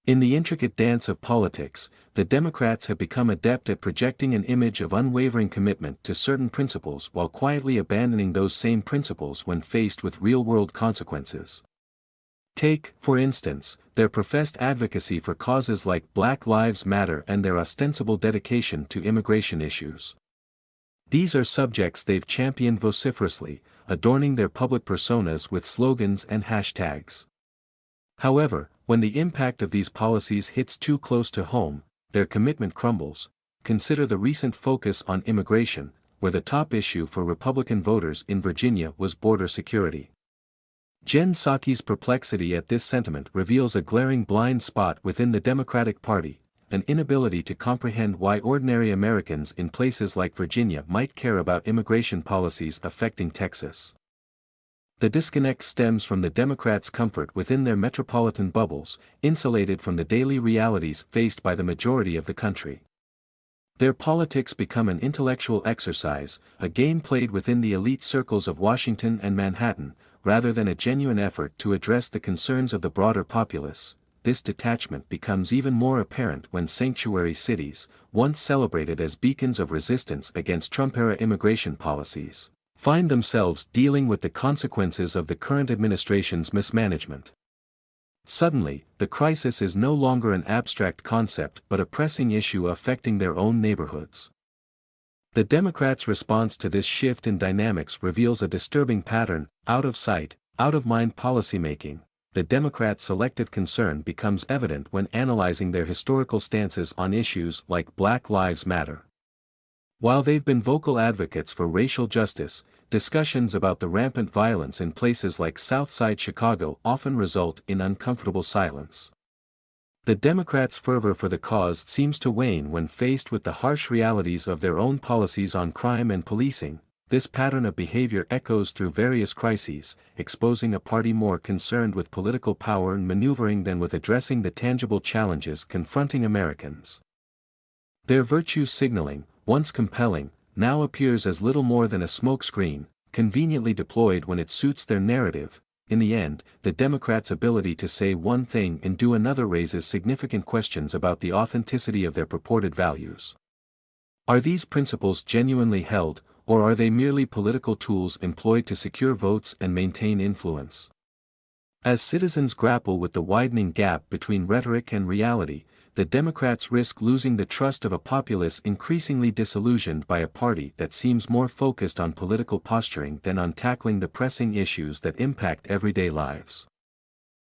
In the intricate dance of politics, the Democrats have become adept at projecting an image of unwavering commitment to certain principles while quietly abandoning those same principles when faced with real-world consequences. Take, for instance, their professed advocacy for causes like Black Lives Matter and their ostensible dedication to immigration issues. These are subjects they've championed vociferously, adorning their public personas with slogans and hashtags. However, when the impact of these policies hits too close to home, their commitment crumbles. Consider the recent focus on immigration, where the top issue for Republican voters in Virginia was border security. Jen Psaki's perplexity at this sentiment reveals a glaring blind spot within the Democratic Party, an inability to comprehend why ordinary Americans in places like Virginia might care about immigration policies affecting Texas. The disconnect stems from the Democrats' comfort within their metropolitan bubbles, insulated from the daily realities faced by the majority of the country. Their politics become an intellectual exercise, a game played within the elite circles of Washington and Manhattan, rather than a genuine effort to address the concerns of the broader populace. This detachment becomes even more apparent when sanctuary cities, once celebrated as beacons of resistance against Trump-era immigration policies, find themselves dealing with the consequences of the current administration's mismanagement. Suddenly, the crisis is no longer an abstract concept but a pressing issue affecting their own neighborhoods. The Democrats' response to this shift in dynamics reveals a disturbing pattern: out of sight, out of mind policymaking. The Democrats' selective concern becomes evident when analyzing their historical stances on issues like Black Lives Matter. While they've been vocal advocates for racial justice, discussions about the rampant violence in places like Southside Chicago often result in uncomfortable silence. The Democrats' fervor for the cause seems to wane when faced with the harsh realities of their own policies on crime and policing. This pattern of behavior echoes through various crises, exposing a party more concerned with political power and maneuvering than with addressing the tangible challenges confronting Americans. Their virtue signaling, once compelling, now appears as little more than a smokescreen, conveniently deployed when it suits their narrative. In the end, the Democrats' ability to say one thing and do another raises significant questions about the authenticity of their purported values. Are these principles genuinely held, or are they merely political tools employed to secure votes and maintain influence? As citizens grapple with the widening gap between rhetoric and reality, the Democrats risk losing the trust of a populace increasingly disillusioned by a party that seems more focused on political posturing than on tackling the pressing issues that impact everyday lives.